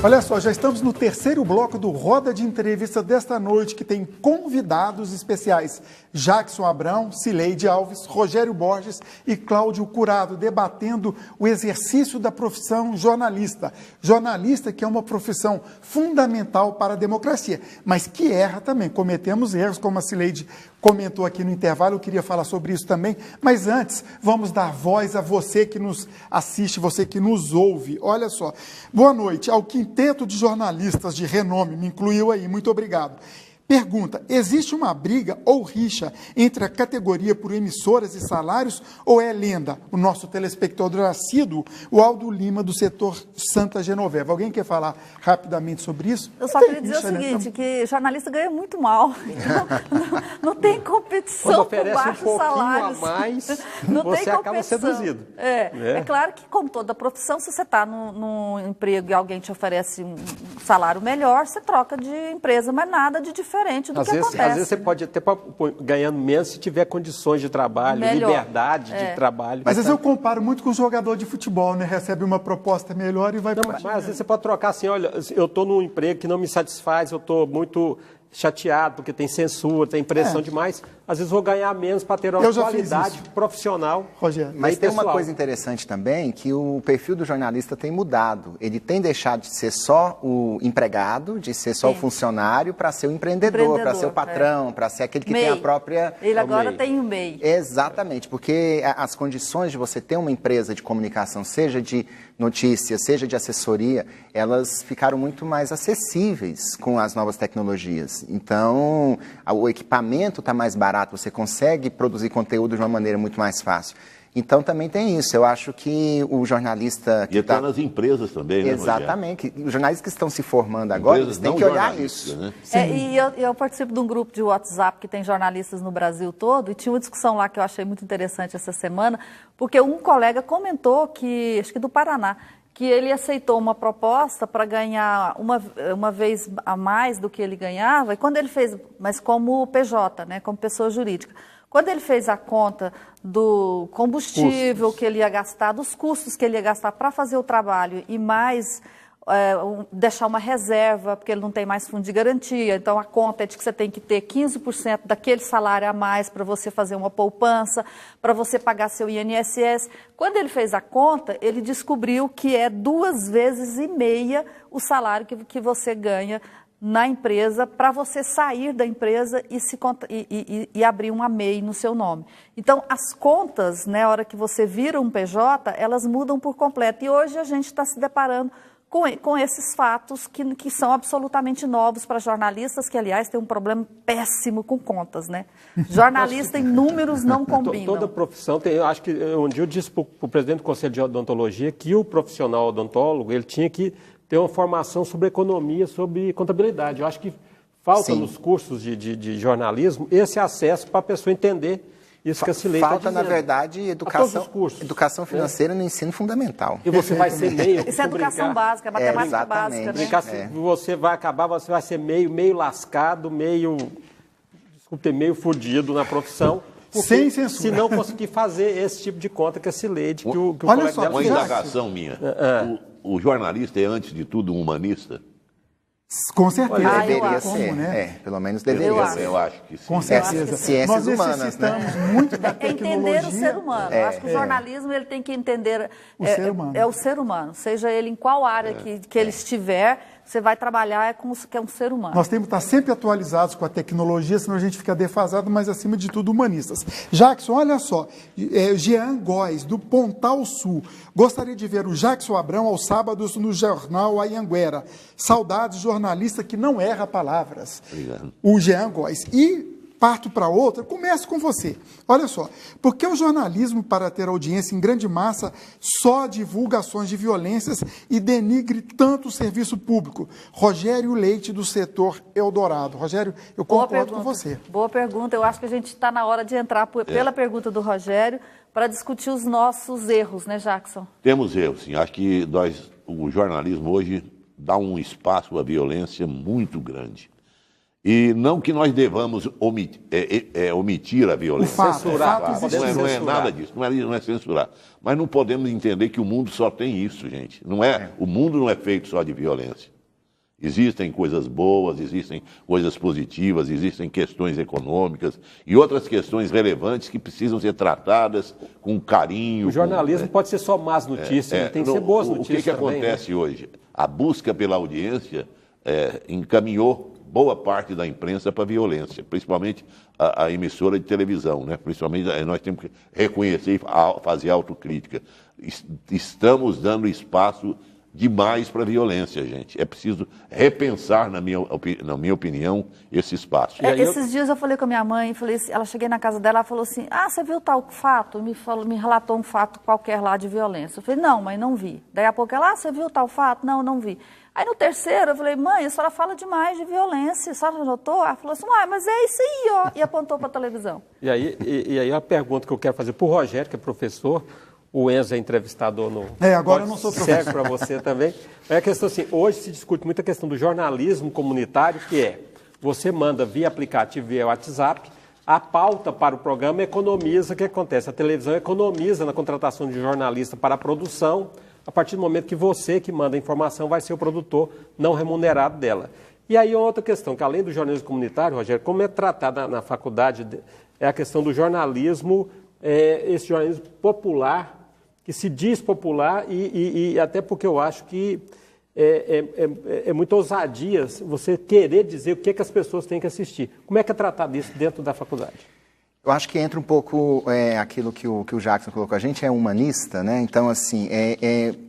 Olha só, já estamos no terceiro bloco do Roda de Entrevista desta noite, que tem convidados especiais. Jackson Abrão, Cileide Alves, Rogério Borges e Cláudio Curado, debatendo o exercício da profissão jornalista. Jornalista que é uma profissão fundamental para a democracia, mas que erra também. Cometemos erros, como a Cileide comentou aqui no intervalo, eu queria falar sobre isso também. Mas antes, vamos dar voz a você que nos assiste, você que nos ouve. Olha só, boa noite ao quinteto de jornalistas de renome, me incluiu aí, muito obrigado. Pergunta, existe uma briga ou rixa entre a categoria por emissoras e salários ou é lenda? O nosso telespectador assíduo, o Aldo Lima, do setor Santa Genoveva. Alguém quer falar rapidamente sobre isso? Eu só queria dizer o seguinte, que jornalista ganha muito mal. Então, não tem competição por baixos salários. Quando oferece um pouquinho a mais, não você tem acaba seduzido. É claro que, como toda profissão, se você está num emprego e alguém te oferece um salário melhor, você troca de empresa, mas nada de diferente do que acontece. Às vezes você pode até ganhando menos se tiver condições de trabalho, melhor. Liberdade de trabalho. Mas às vezes eu comparo muito com o jogador de futebol, né? Recebe uma proposta melhor e vai para Mas às vezes você pode trocar assim, olha, eu estou num emprego que não me satisfaz, eu estou muito chateado porque tem censura, tem pressão demais. Às vezes vou ganhar menos para ter uma qualidade profissional. Rogério. Mas tem uma coisa interessante também, que o perfil do jornalista tem mudado. Ele tem deixado de ser só o empregado, de ser só o funcionário, para ser o empreendedor, para ser o patrão, para ser aquele que tem a própria... Ele agora tem o MEI. Exatamente, porque as condições de você ter uma empresa de comunicação, seja de notícias, seja de assessoria, elas ficaram muito mais acessíveis com as novas tecnologias. Então, o equipamento está mais barato, você consegue produzir conteúdo de uma maneira muito mais fácil. Então, também tem isso. Eu acho que o jornalista... E até nas empresas também, né, Exatamente. Os jornalistas que estão se formando agora, eles têm que olhar isso. Né? E eu participo de um grupo de WhatsApp que tem jornalistas no Brasil todo, e tinha uma discussão lá que eu achei muito interessante essa semana, porque um colega comentou que, acho que do Paraná, que ele aceitou uma proposta para ganhar uma vez a mais do que ele ganhava, e quando ele fez, mas como PJ, né, como pessoa jurídica, quando ele fez a conta do combustível que ele ia gastar, dos custos que ele ia gastar para fazer o trabalho e mais deixar uma reserva, porque ele não tem mais fundo de garantia, então a conta é de que você tem que ter 15% daquele salário a mais para você fazer uma poupança, para você pagar seu INSS. Quando ele fez a conta, ele descobriu que é 2,5 vezes o salário que você ganha na empresa para você sair da empresa e abrir uma MEI no seu nome. Então, as contas, né, na hora que você vira um PJ, elas mudam por completo. E hoje a gente está se deparando com esses fatos que são absolutamente novos para jornalistas, que, aliás, tem um problema péssimo com contas, né? Jornalista em números não combinam. Toda profissão tem... Eu acho que um dia eu disse para o presidente do Conselho de Odontologia que o profissional odontólogo ele tinha que ter uma formação sobre economia, sobre contabilidade. Eu acho que falta nos cursos de jornalismo esse acesso para a pessoa entender isso que a Cileide falta, na verdade, educação financeira no ensino fundamental. E você vai ser meio... Isso é educação básica, matemática básica, né? Você vai acabar, você vai ser meio lascado, meio fudido na profissão. Sem censura. Se não conseguir fazer esse tipo de conta que a Cileide, que o olha colega só, dela uma indagação minha. O jornalista é, antes de tudo, um humanista? Com certeza. Deveria ser, né? Pelo menos deveria ser. Eu acho que sim. Com certeza. Ciências Nós humanas, necessitamos né? muito da tecnologia. Entender o ser humano. Eu acho que o jornalismo ele tem que entender ser humano. É o ser humano. Seja ele em qual área que ele estiver, você vai trabalhar que é um ser humano. Nós temos que estar sempre atualizados com a tecnologia, senão a gente fica defasado, mas acima de tudo humanistas. Jackson, olha só, Jean Góes, do Pontal Sul. Gostaria de ver o Jackson Abrão aos sábados no jornal Anhanguera. Saudades, jornalista que não erra palavras. Obrigado. O Jean Góes. E parto para outra, começo com você. Olha só, por que o jornalismo, para ter audiência em grande massa, só divulga ações de violências e denigre tanto o serviço público? Rogério Leite, do setor Eldorado. Rogério, eu concordo com você. Boa pergunta. Eu acho que a gente está na hora de entrar pela pergunta do Rogério para discutir os nossos erros, né, Jackson? Temos erros, sim. Acho que o jornalismo hoje dá um espaço à violência muito grande. E não que nós devamos omitir a violência. O fato, Censurar, fato podemos existe. Não é censurar. nada disso, não é censurar. Mas não podemos entender que o mundo só tem isso, gente. Não é, o mundo não é feito só de violência. Existem coisas boas, existem coisas positivas, existem questões econômicas e outras questões relevantes que precisam ser tratadas com carinho. O jornalismo pode ser só más notícias, ele tem que ser boas notícias O que também, né? acontece hoje? A busca pela audiência encaminhou boa parte da imprensa para a violência, principalmente a emissora de televisão, né? Principalmente nós temos que reconhecer e fazer autocrítica. Estamos dando espaço demais para a violência, gente. É preciso repensar, na minha opinião, esse espaço. Esses dias eu falei com a minha mãe, ela cheguei na casa dela, ela falou assim, você viu tal fato? Me relatou um fato qualquer lá de violência. Eu falei, não, mãe, não vi. Daí a pouco ela, você viu tal fato? Não, não vi. Aí no terceiro eu falei, mãe, a senhora fala demais de violência, a senhora notou? Ela falou assim, mas é isso aí, ó, e apontou para a televisão. E aí a pergunta que eu quero fazer para o Rogério, que é professor, o Enzo é entrevistador no... Agora eu não sou professor. Serve para você também. É a questão assim, hoje se discute muito a questão do jornalismo comunitário, que é, você manda via aplicativo, via WhatsApp, a pauta para o programa economiza, o que acontece? A televisão economiza na contratação de jornalista para a produção, a partir do momento que você que manda a informação vai ser o produtor não remunerado dela. E aí outra questão, que além do jornalismo comunitário, Rogério, como é tratado na faculdade, é a questão do jornalismo, esse jornalismo popular, que se diz popular e até porque eu acho que é muito ousadia você querer dizer o que as pessoas têm que assistir. Como é que é tratado isso dentro da faculdade? Eu acho que entra um pouco aquilo que o Jackson colocou. A gente é humanista, né? Então, assim,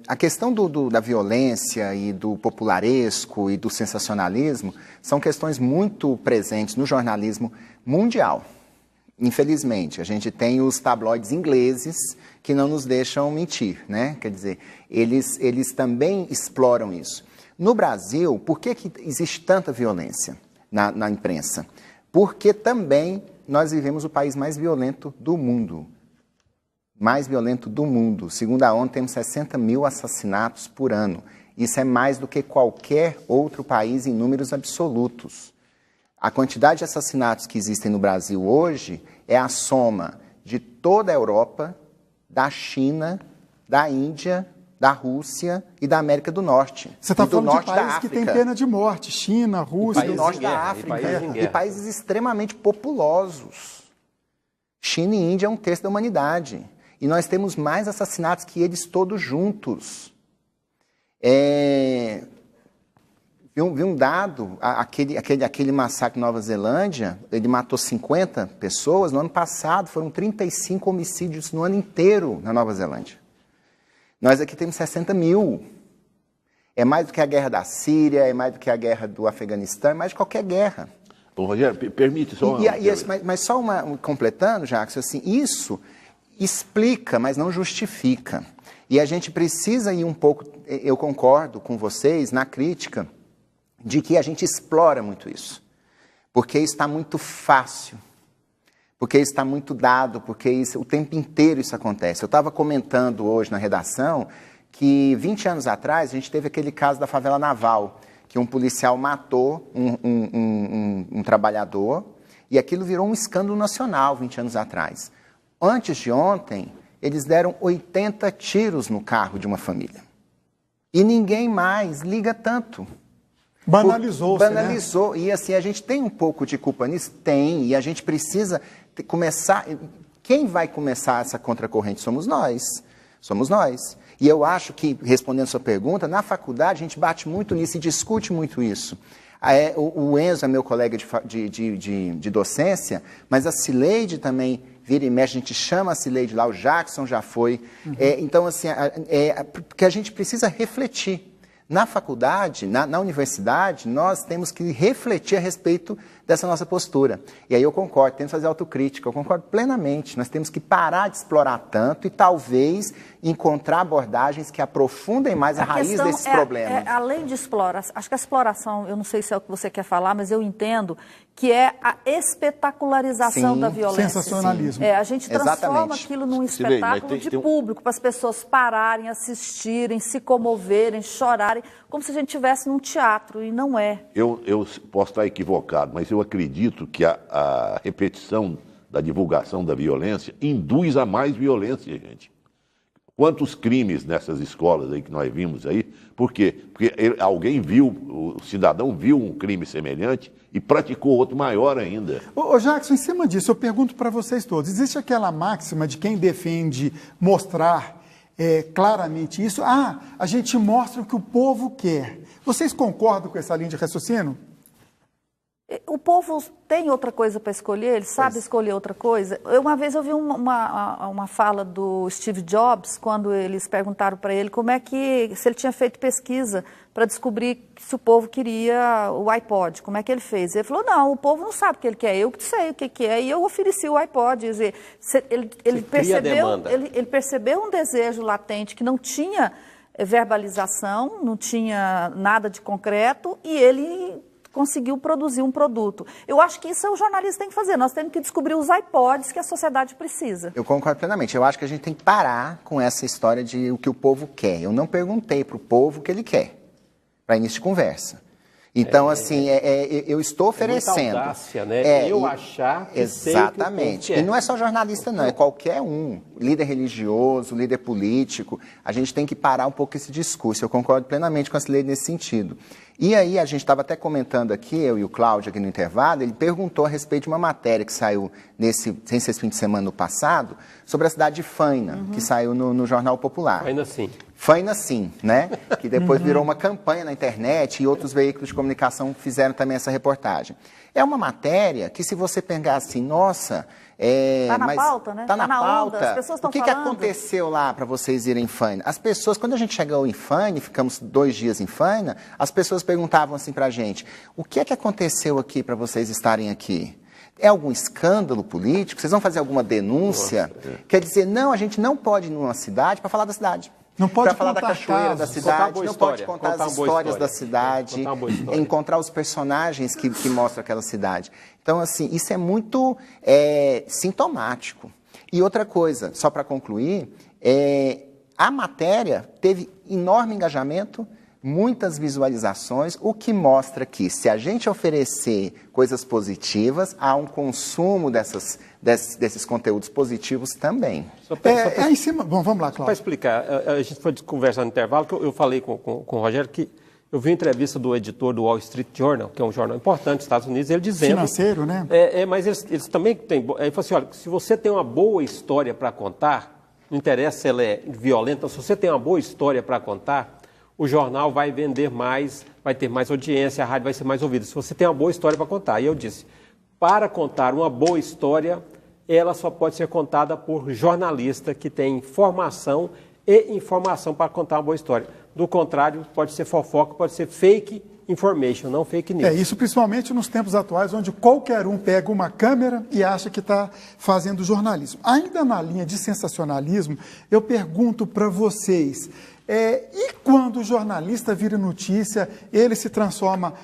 a questão da violência e do popularesco e do sensacionalismo são questões muito presentes no jornalismo mundial. Infelizmente, a gente tem os tabloides ingleses que não nos deixam mentir, né? Quer dizer, eles também exploram isso. No Brasil, por que existe tanta violência na imprensa? Porque também nós vivemos o país mais violento do mundo. Mais violento do mundo. Segundo a ONU, temos 60 mil assassinatos por ano. Isso é mais do que qualquer outro país em números absolutos. A quantidade de assassinatos que existem no Brasil hoje é a soma de toda a Europa, da China, da Índia, da Rússia e da América do Norte. Você está falando de países que têm pena de morte. China, Rússia... do norte da África. E países extremamente populosos. China e Índia é 1/3 da humanidade. E nós temos mais assassinatos que eles todos juntos. Vi um dado, aquele massacre em Nova Zelândia, ele matou 50 pessoas. No ano passado foram 35 homicídios no ano inteiro na Nova Zelândia. Nós aqui temos 60 mil. É mais do que a guerra da Síria, é mais do que a guerra do Afeganistão, é mais de qualquer guerra. Ô, Rogério, permite só... Mas só completando, Jackson, assim, isso explica, mas não justifica. E a gente precisa ir um pouco, eu concordo com vocês, na crítica, de que a gente explora muito isso. Porque está muito fácil. Porque está muito dado, porque o tempo inteiro isso acontece. Eu estava comentando hoje na redação que 20 anos atrás a gente teve aquele caso da favela naval, que um policial matou um trabalhador e aquilo virou um escândalo nacional 20 anos atrás. Antes de ontem, eles deram 80 tiros no carro de uma família. E ninguém mais liga tanto. Banalizou-se, Banalizou. Né? E assim, a gente tem um pouco de culpa nisso? Tem. E a gente precisa começar... Quem vai começar essa contracorrente somos nós. Somos nós. E eu acho que, respondendo a sua pergunta, na faculdade a gente bate muito nisso e discute muito isso. O Enzo é meu colega de docência, mas a Cileide também vira e mexe, a gente chama a Cileide lá, o Jackson já foi. Uhum. Então, assim, porque a gente precisa refletir. Na faculdade, na universidade, nós temos que refletir a respeito dessa nossa postura. E aí eu concordo, temos que fazer autocrítica, eu concordo plenamente. Nós temos que parar de explorar tanto e talvez encontrar abordagens que aprofundem mais a raiz desses problemas. Além de explorar, acho que a exploração, eu não sei se é o que você quer falar, mas eu entendo que é a espetacularização da violência. Sensacionalismo. A gente transforma Exatamente. aquilo num espetáculo de público, para as pessoas pararem, assistirem, se comoverem, chorarem, como se a gente estivesse num teatro, e não é. Eu posso estar equivocado, mas eu acredito que a repetição da divulgação da violência induz a mais violência, gente. Quantos crimes nessas escolas aí que nós vimos aí? Por quê? Porque alguém viu, o cidadão viu um crime semelhante e praticou outro maior ainda. Ô Jackson, em cima disso, eu pergunto para vocês todos, existe aquela máxima de quem defende mostrar claramente isso? A gente mostra o que o povo quer. Vocês concordam com essa linha de raciocínio? O povo tem outra coisa para escolher, ele sabe escolher outra coisa. Uma vez eu vi uma fala do Steve Jobs, quando eles perguntaram para ele se ele tinha feito pesquisa para descobrir se o povo queria o iPod, como é que ele fez. Ele falou, não, o povo não sabe o que ele quer, eu que sei o que é, e eu ofereci o iPod. Quer dizer, ele percebeu um desejo latente que não tinha verbalização, não tinha nada de concreto, e ele conseguiu produzir um produto. Eu acho que isso o jornalista tem que fazer. Nós temos que descobrir os iPods que a sociedade precisa. Eu concordo plenamente. Eu acho que a gente tem que parar com essa história de o que o povo quer. Eu não perguntei para o povo o que ele quer, para início de conversa. Então, eu estou oferecendo. Muita audácia, né? Eu achar que exatamente. Sei o que e não é só jornalista, não. É qualquer um. Líder religioso, líder político. A gente tem que parar um pouco esse discurso. Eu concordo plenamente com a Cileide nesse sentido. E aí, a gente estava até comentando aqui, eu e o Cláudio aqui no intervalo, ele perguntou a respeito de uma matéria que saiu sem ser esse fim de semana no passado, sobre a cidade de Faina, que saiu no Jornal Popular. Ainda assim. Faina sim, né? Que depois virou uma campanha na internet e outros veículos de comunicação fizeram também essa reportagem. É uma matéria que, se você pegar assim, nossa... Tá na pauta, né? Tá na pauta. Onda, as pessoas estão falando. O que aconteceu lá para vocês irem em Faina? As pessoas, quando a gente chegou em Faina, ficamos 2 dias em Faina, as pessoas perguntavam assim pra gente, o que aconteceu aqui para vocês estarem aqui? É algum escândalo político? Vocês vão fazer alguma denúncia? Quer dizer, não, a gente não pode ir numa cidade para falar da cidade. Não pode para falar da cachoeira da cidade, não pode contar as histórias da cidade, encontrar os personagens que mostram aquela cidade. Então, assim, isso é muito sintomático. E outra coisa, só para concluir, a matéria teve enorme engajamento, muitas visualizações, o que mostra que, se a gente oferecer coisas positivas, há um consumo desses conteúdos positivos também. Em cima... Bom, vamos lá, Cláudio. Para explicar, a gente foi conversar no intervalo, que eu falei com o Rogério que eu vi uma entrevista do editor do Wall Street Journal, que é um jornal importante dos Estados Unidos, ele dizendo... Financeiro, né? Mas eles também têm... Ele falou assim, olha, se você tem uma boa história para contar, não interessa se ela é violenta, se você tem uma boa história para contar, o jornal vai vender mais, vai ter mais audiência, a rádio vai ser mais ouvida. Se você tem uma boa história para contar. E eu disse, para contar uma boa história, ela só pode ser contada por jornalista que tem formação e informação para contar uma boa história. Do contrário, pode ser fofoca, pode ser fake information, não fake news. Isso principalmente nos tempos atuais, onde qualquer um pega uma câmera e acha que está fazendo jornalismo. Ainda na linha de sensacionalismo, eu pergunto para vocês, e quando o jornalista vira notícia, ele se transforma,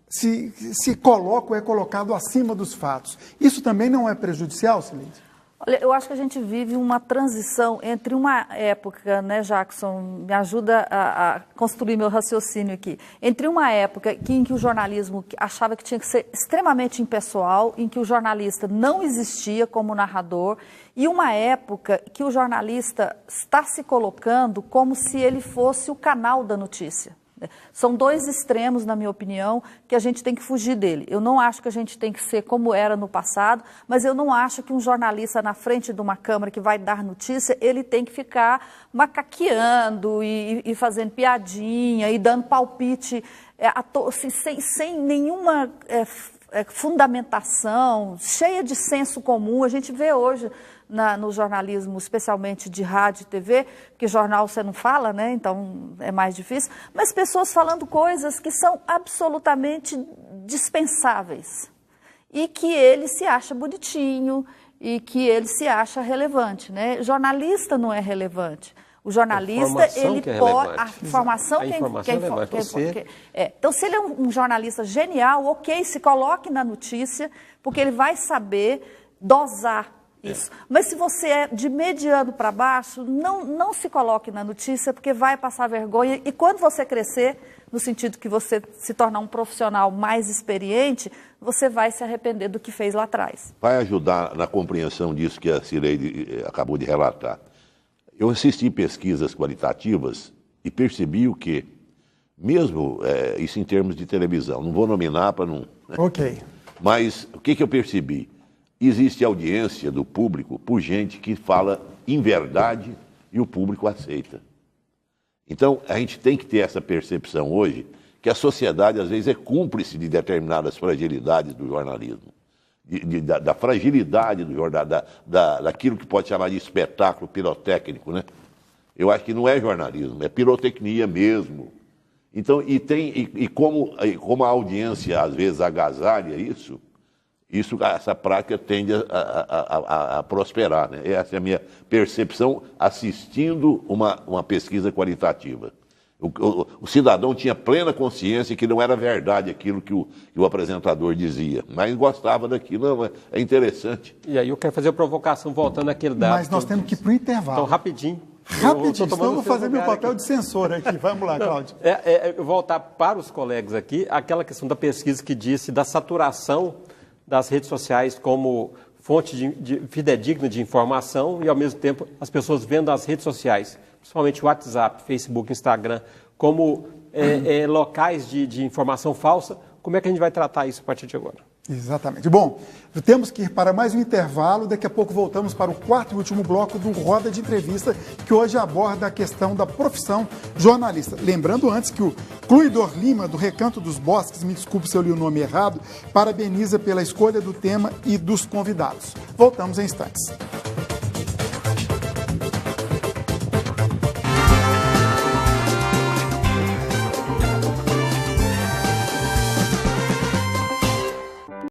se coloca ou é colocado acima dos fatos? Isso também não é prejudicial, Cileide? Olha, eu acho que a gente vive uma transição entre uma época, né, Jackson, me ajuda a construir meu raciocínio aqui, entre uma época em que o jornalismo achava que tinha que ser extremamente impessoal, em que o jornalista não existia como narrador, e uma época que o jornalista está se colocando como se ele fosse o canal da notícia. São 2 extremos, na minha opinião, que a gente tem que fugir dele. Eu não acho que a gente tem que ser como era no passado, mas eu não acho que um jornalista na frente de uma câmera que vai dar notícia, ele tem que ficar macaqueando e fazendo piadinha e dando palpite assim, sem nenhuma fundamentação, cheia de senso comum. A gente vê hoje no jornalismo, especialmente de rádio e TV, porque jornal você não fala, né? Então é mais difícil, mas pessoas falando coisas que são absolutamente dispensáveis. e que ele se acha bonitinho e que ele se acha relevante, né? Jornalista não é relevante. O jornalista, ele pode... A informação que é relevante. Então, se ele é um jornalista genial, ok, se coloque na notícia, porque ele vai saber dosar isso. Mas se você é de mediano para baixo, não se coloque na notícia, porque vai passar vergonha. E quando você crescer, no sentido que você se tornar um profissional mais experiente, você vai se arrepender do que fez lá atrás. Vai ajudar na compreensão disso que a Cileide acabou de relatar. Eu assisti pesquisas qualitativas e percebi o que, mesmo isso em termos de televisão, não vou nominar para não... Ok. Mas o que eu percebi? Existe audiência do público por gente que fala em verdade e o público aceita. Então, a gente tem que ter essa percepção hoje que a sociedade, às vezes, é cúmplice de determinadas fragilidades do jornalismo. Da fragilidade do jornal, daquilo que pode chamar de espetáculo pirotécnico, né? Eu acho que não é jornalismo, é pirotecnia mesmo. Então, como a audiência às vezes agasalha isso, essa prática tende a prosperar, né? Essa é a minha percepção assistindo uma pesquisa qualitativa. O cidadão tinha plena consciência que não era verdade aquilo que o apresentador dizia, mas gostava daquilo. Não, é interessante. E aí eu quero fazer a provocação, voltando àquele dado. Mas nós temos que ir para o intervalo. Então, rapidinho. Rapidinho, então eu vou fazer meu papel de censor aqui. Vamos lá, Cláudio. Voltar para os colegas aqui, aquela questão da pesquisa que disse da saturação das redes sociais como fonte fidedigna de informação e, ao mesmo tempo, as pessoas vendo as redes sociais, principalmente o WhatsApp, Facebook, Instagram, como locais de informação falsa. Como é que a gente vai tratar isso a partir de agora? Exatamente. Bom, temos que ir para mais um intervalo. Daqui a pouco voltamos para o quarto e último bloco do Roda de Entrevista, que hoje aborda a questão da profissão jornalista. Lembrando antes que o Cluidor Lima, do Recanto dos Bosques, me desculpe se eu li o nome errado, parabeniza pela escolha do tema e dos convidados. Voltamos em instantes.